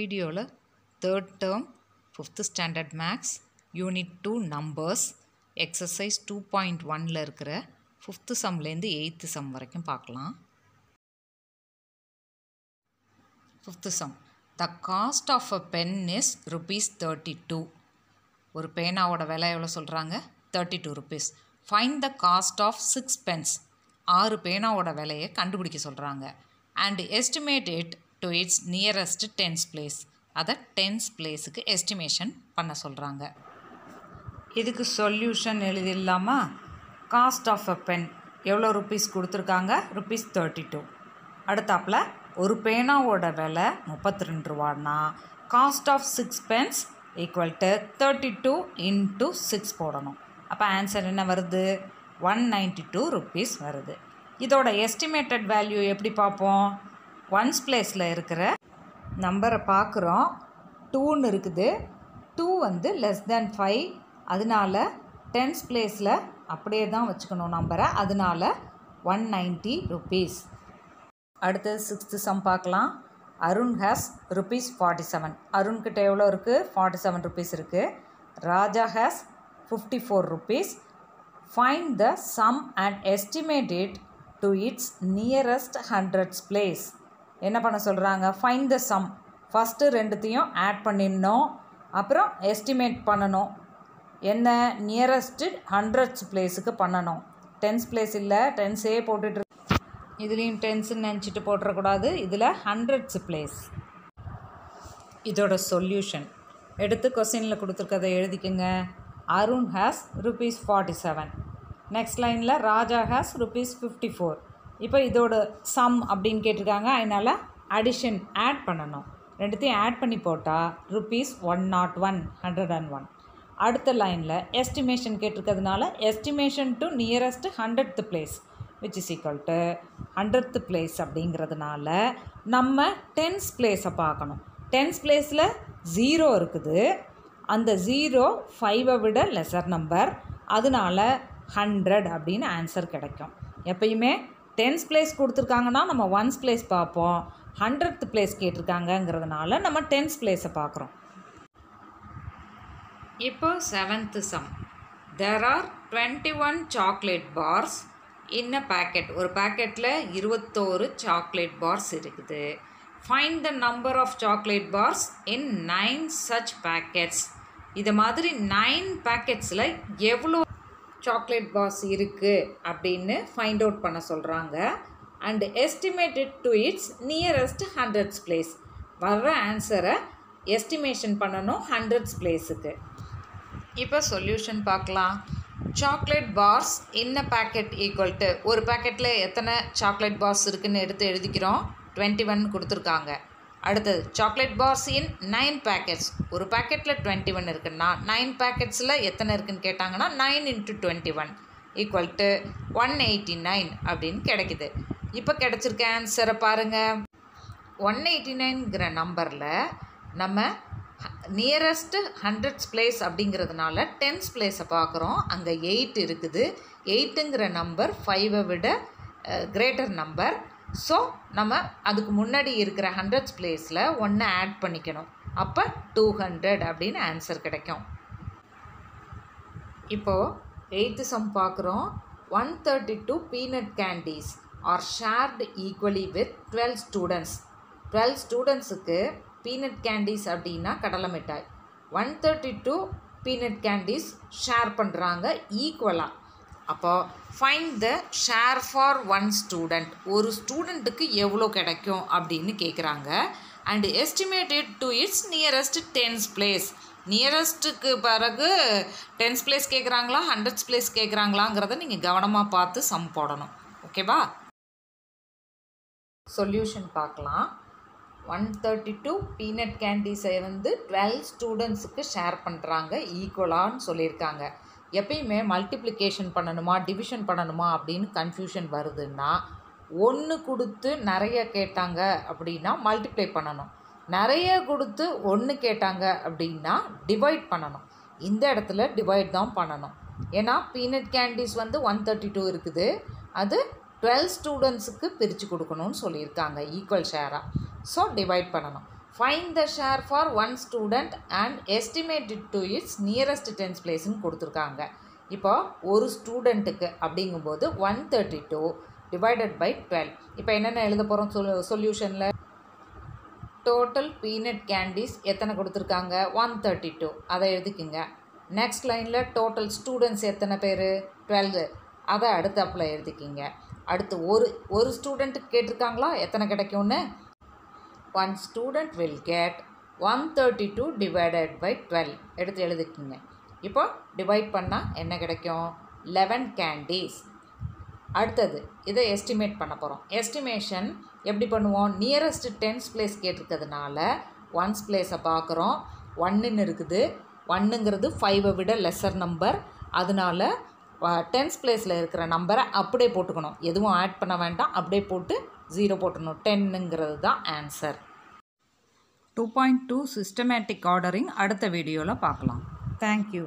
வீடியோவில் third term 5th standard maths unit 2 numbers exercise 2.1ல் இருக்கிற 5th சம்லேருந்து 8th சம் வரைக்கும் பார்க்கலாம். 5th sum. The cost of a pen is ₹32. ஒரு பேனாவோட விலை எவ்வளோ சொல்கிறாங்க? 32 rupees. Find the cost of 6 pens. 6 பேனாவோட விலையை கண்டுபிடிக்க சொல்கிறாங்க. And estimate it to its nearest tens place. அதை டென்ஸ் பிளேஸுக்கு எஸ்டிமேஷன் பண்ண சொல்கிறாங்க. இதுக்கு சொல்யூஷன் எழுதிடலாமா? காஸ்ட் ஆஃப் அ பென் எவ்வளோ ருப்பீஸ் கொடுத்துருக்காங்க? ₹32. அடுத்தாப்பில் ஒரு பேனாவோட விலை 32 ரூபான்னா cost of 6 pens equal to 32 into 6 போடணும். அப்போ ஆன்சர் என்ன வருது? 192 rupees வருது. இதோட எஸ்டிமேட்டட் வேல்யூ எப்படி பார்ப்போம்? ஒன்ஸ் பிளேஸில் இருக்கிற நம்பரை பார்க்குறோம். 2ன்னு இருக்குது. 2 வந்து லெஸ் தேன் 5, அதனால டென்ஸ் பிளேஸில் அப்படியே தான் வச்சுக்கணும் நம்பரை, அதனால 190 rupees. அடுத்தது 6th சம் பார்க்கலாம். அருண் ஹேஸ் ₹47. அருண்கிட்ட எவ்வளோ இருக்குது? 47 rupees இருக்குது. ராஜா has 54 rupees. Find the sum and estimate it to its nearest hundreds place. என்ன பண்ண சொல்கிறாங்க? Find the sum. ஃபஸ்ட்டு ரெண்டுத்தையும் ஆட் பண்ணிடணும், அப்புறம் எஸ்டிமேட் பண்ணணும். என்ன? நியரஸ்ட்டு ஹண்ட்ரட்ஸ் பிளேஸுக்கு பண்ணணும். டென்ஸ் பிளேஸ் இல்லை, டென்ஸே போட்டுட்டு இதுலேயும் டென்ஸுன்னு நினச்சிட்டு போட்டுறக்கூடாது. இதில் ஹண்ட்ரட்ஸ் பிளேஸ். இதோட சொல்யூஷன் எடுத்து கொஸ்டினில் கொடுத்துருக்கதை எழுதிக்கோங்க. அருண் ஹேஸ் ₹47. நெக்ஸ்ட் லைனில் ராஜா ஹேஸ் ₹54. இப்போ இதோட சம் அப்படின்னு கேட்டிருக்காங்க, அதனால் அடிஷன் ஆட் பண்ணணும். ரெண்டுத்தையும் ஆட் பண்ணி போட்டால் ₹101, 101. அடுத்த லைனில் எஸ்டிமேஷன் கேட்டிருக்கிறதுனால estimation to nearest 100th place which is equal to 100th place அப்படிங்கிறதுனால நம்ம டென்ஸ் பிளேஸை பார்க்கணும். டென்ஸ் பிளேஸில் 0 இருக்குது. அந்த 0 5ஐ விட லெஸர் நம்பர், அதனால 100 அப்படின்னு ஆன்சர் கிடைக்கும். எப்பயுமே டென்ஸ் பிளேஸ் கொடுத்துருக்காங்கன்னா நம்ம ஒன்ஸ் பிளேஸ் பார்ப்போம். 100th பிளேஸ் கேட்டிருக்காங்கங்கிறதுனால நம்ம டென்ஸ் பிளேஸை பார்க்குறோம். இப்போ 7th some. There are 21 chocolate bars in a packet. ஒரு பேக்கெட்டில் 21 சாக்லேட் பார்ஸ் இருக்குது. Find the number of chocolate bars in 9 such packets. இது மாதிரி 9 பேக்கெட்ஸில் எவ்வளோ சாக்லேட் பார்ஸ் இருக்குது அப்படின்னு ஃபைண்ட் அவுட் பண்ண சொல்கிறாங்க. And estimated to its nearest 100th place. வர்ற ஆன்சரை எஸ்டிமேஷன் பண்ணணும் 100th பிளேஸுக்கு. இப்போ சொல்யூஷன் பார்க்கலாம். Chocolate parse in a packet equal to, ஒரு பேக்கெட்டில் எத்தனை சாக்லேட் பார்ஸ் இருக்குதுன்னு எடுத்து எழுதிக்கிறோம். 21 கொடுத்துருக்காங்க. அடுத்தது சாக்லேட் பார்ஸ் இன் 9 பேக்கெட்ஸ். ஒரு பேக்கெட்டில் 21 இருக்குன்னா 9 பேக்கெட்ஸில் எத்தனை இருக்குதுன்னு கேட்டாங்கன்னா 9 into 21 ஈக்குவல் டு 189 அப்படின்னு கிடைக்குது. இப்போ கிடச்சிருக்க ஆன்சரை பாருங்கள். 189ங்கிற நம்பரில் நம்ம நியரஸ்ட்டு 100th பிளேஸ் அப்படிங்கிறதுனால டென்ஸ் பிளேஸை பார்க்குறோம். அங்கே 8 இருக்குது. 8ங்கிற நம்பர் 5ஐ விட கிரேட்டர் நம்பர். ஸோ நம்ம அதுக்கு முன்னாடி இருக்கிற 100th பிளேஸில் 1 ஆட் பண்ணிக்கணும். அப்போ 200 அப்படின்னு ஆன்சர் கிடைக்கும். இப்போது 8th சம் பார்க்குறோம். 132 peanut candies are shared equally with 12 students. 12 ஸ்டூடெண்ட்ஸுக்கு பீனட் கேண்டீஸ் அப்படின்னா கடலை மிட்டாய். 132 பீனட் கேண்டீஸ் ஷேர் பண்ணுறாங்க ஈக்குவலாக. அப்போது find the share for 1 student. ஒரு ஸ்டூடெண்ட்டுக்கு எவ்வளோ கிடைக்கும் அப்படின்னு கேட்குறாங்க. And estimated to its nearest 10th place. நியரஸ்ட்டுக்கு பிறகு 10th பிளேஸ் கேட்குறாங்களா 100th பிளேஸ் கேட்குறாங்களாங்கிறத நீங்கள் கவனமாக பார்த்து சம் போடணும். ஓகேவா? சொல்யூஷன் பார்க்கலாம். 132 பீனட் கேண்டீஸை வந்து 12 ஸ்டூடெண்ட்ஸுக்கு ஷேர் பண்ணுறாங்க ஈக்குவலான்னு சொல்லியிருக்காங்க. எப்பயுமே மல்டிப்ளிகேஷன் பண்ணணுமா டிவிஷன் பண்ணணுமா அப்படின்னு கன்ஃபியூஷன் வருதுன்னா, 1 கொடுத்து நிறைய கேட்டாங்க அப்படின்னா மல்டிப்ளை பண்ணணும். நிறைய கொடுத்து 1 கேட்டாங்க அப்படின்னா டிவைட் பண்ணணும். இந்த இடத்துல டிவைட் தான் பண்ணணும். ஏன்னா பீனட் கேண்டீஸ் வந்து 132 இருக்குது. அது 12 ஸ்டூடெண்ட்ஸுக்கு பிரித்து கொடுக்கணும்னு சொல்லியிருக்காங்க ஈக்குவல் ஷேராக. ஸோ டிவைட் பண்ணணும். Find the share for one student and estimate it to its nearest tens பிளேஸ்ன்னு கொடுத்துருக்காங்க. இப்போ ஒரு ஸ்டூடெண்ட்டுக்கு அப்படிங்கும்போது 132 டிவைடட் பை 12. இப்போ என்னென்ன எழுத போகிறோம் சொல்யூஷனில்? டோட்டல் பீனட் கேண்டீஸ் எத்தனை கொடுத்துருக்காங்க? 132. அதை எழுதிக்குங்க. நெக்ஸ்ட் லைனில் டோட்டல் ஸ்டூடெண்ட்ஸ் எத்தனை பேர்? 12. அதை அடுத்தாப்பில் எழுதிக்கிங்க. அடுத்து ஒரு ஸ்டூடெண்ட்டுக்கு கேட்டிருக்காங்களா எத்தனை கிடைக்கும்னு? 1 student will get 132 divided by 12 எடுத்து எழுதிக்கிங்க. இப்போ டிவைட் பண்ணால் என்ன கிடைக்கும்? 11 candies. அடுத்தது இதை எஸ்டிமேட் பண்ண போகிறோம். எஸ்டிமேஷன் எப்படி பண்ணுவோம்? நியரஸ்ட் டென்ஸ் பிளேஸ் கேட்டிருக்கிறதுனால ஒன்ஸ் பிளேஸை பார்க்குறோம். 1ன்னு இருக்குது. 1ங்கிறது 5 விட லெஸர் நம்பர். அதனால டென்ஸ் பிளேஸில் இருக்கிற நம்பரை அப்படியே போட்டுக்கணும். எதுவும் ஆட் பண்ண வேண்டாம். அப்படியே போட்டு 0 போட்டுக்கணும். 10ங்கிறது தான் ஆன்சர். 2.2 சிஸ்டமேட்டிக் ஆர்டரிங் அடுத்த வீடியோவில் பார்க்கலாம். தேங்க்யூ.